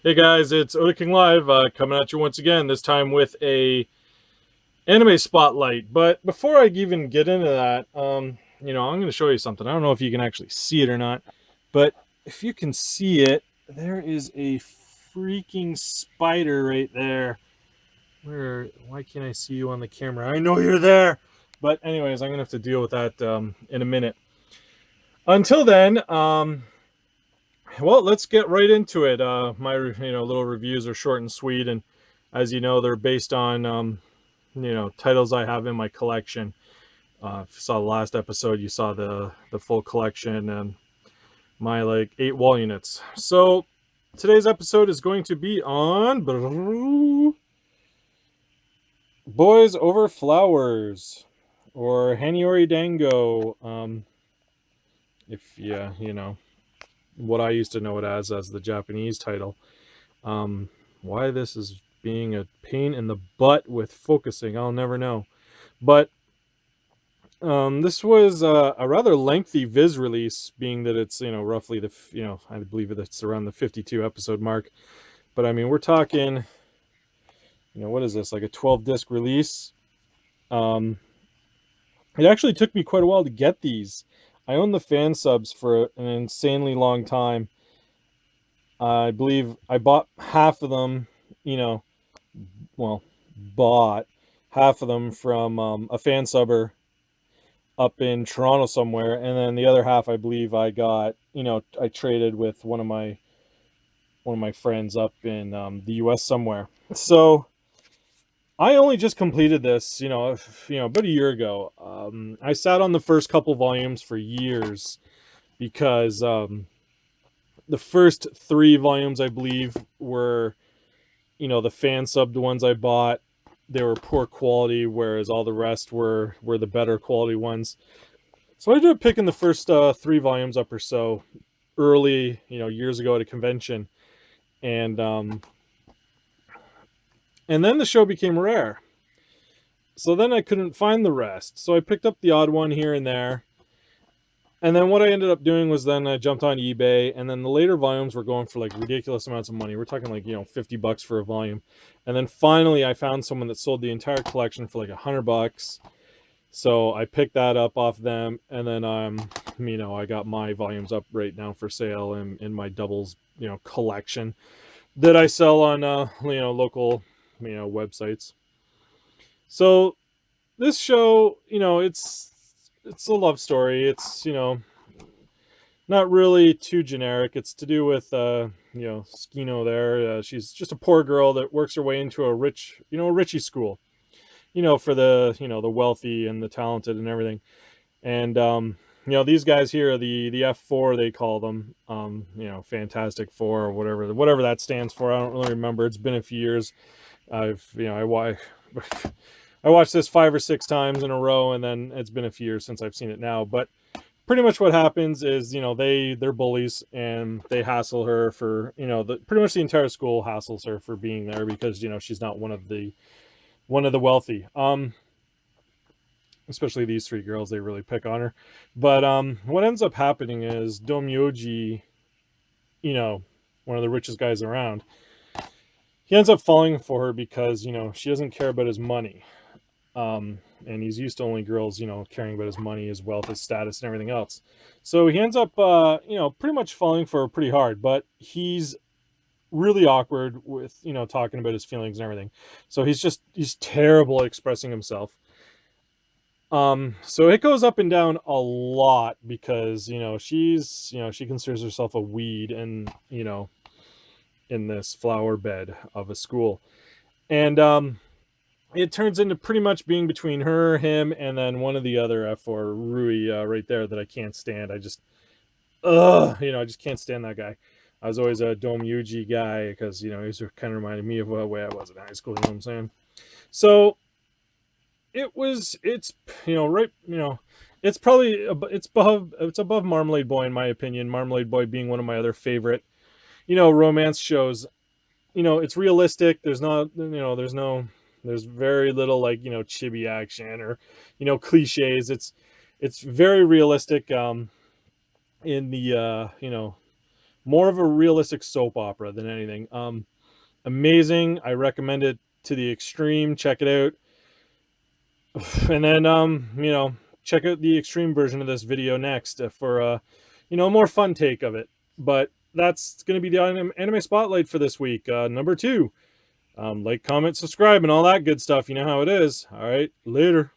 Hey guys, it's Oda King Live coming at you once again. This time with a anime spotlight. But before I even get into that, I'm going to show you something. I don't know if you can actually see it or not, but if you can see it, there is a freaking spider right there. Where? Why can't I see you on the camera? I know you're there. But anyways, I'm gonna have to deal with that in a minute. Until then, well, let's get right into it. My little reviews are short and sweet, and as you know, they're based on titles I have in my collection. If you saw the last episode, you saw the full collection and my like 8 wall units. So today's episode is going to be on Boys Over Flowers or Hana Yori Dango. If what I used to know it as the Japanese title. Why this is being a pain in the butt with focusing, I'll never know. But this was a rather lengthy Viz release, being that it's roughly I believe it's around the 52 episode mark. But I mean, we're talking, what is this, like a 12 disc release? Um, it actually took me quite a while to get these. I owned the fan subs for an insanely long time. I believe I bought half of them, you know, well, bought half of them from a fan subber up in Toronto somewhere, and then the other half I believe I got, I traded with one of my friends up in the U.S. somewhere. So I only just completed this, about a year ago. I sat on the first couple volumes for years because the first 3 volumes I believe were the fan subbed ones I bought. They were poor quality, whereas all the rest were the better quality ones. So I ended up picking the first 3 volumes up or so early, years ago at a convention, and then the show became rare. So then I couldn't find the rest. So I picked up the odd one here and there. And then what I ended up doing was then I jumped on eBay, and then the later volumes were going for like ridiculous amounts of money. We're talking like, $50 for a volume. And then finally I found someone that sold the entire collection for like $100. So I picked that up off them, and then I got my volumes up right now for sale in my doubles, collection that I sell on local, websites. So this show, it's a love story. It's, not really too generic. It's to do with Skino there. She's just a poor girl that works her way into a rich, Richie school, for the wealthy and the talented and everything. And these guys here, the F4 they call them, Fantastic Four or whatever that stands for. I don't really remember. It's been a few years. I watched this 5 or 6 times in a row, and then it's been a few years since I've seen it now. But pretty much what happens is, they're bullies, and they hassle her for, pretty much the entire school hassles her for being there because she's not one of the wealthy. Especially these 3 girls, they really pick on her. But what ends up happening is Domyoji, one of the richest guys around, he ends up falling for her because she doesn't care about his money. And he's used to only girls, caring about his money, his wealth, his status, and everything else. So he ends up, pretty much falling for her pretty hard. But he's really awkward with, talking about his feelings and everything. So he's terrible at expressing himself. So it goes up and down a lot because she considers herself a weed, and in this flower bed of a school, and it turns into pretty much being between her, him, and then one of the other F4 Rui, right there, that I can't stand. I just can't stand that guy. I was always a Dome Yuji guy because he was kind of reminded me of the way I was in high school. You know what I'm saying? So it's right, it's probably it's above Marmalade Boy in my opinion. Marmalade Boy being one of my other favorite romance shows. It's realistic. There's not, there's very little like chibi action or cliches. It's very realistic in the more of a realistic soap opera than anything. Amazing. I recommend it to the extreme. Check it out. And then check out the extreme version of this video next for a more fun take of it. But that's going to be the anime spotlight for this week. Number 2. Like, comment, subscribe, and all that good stuff. You know how it is. All right, later.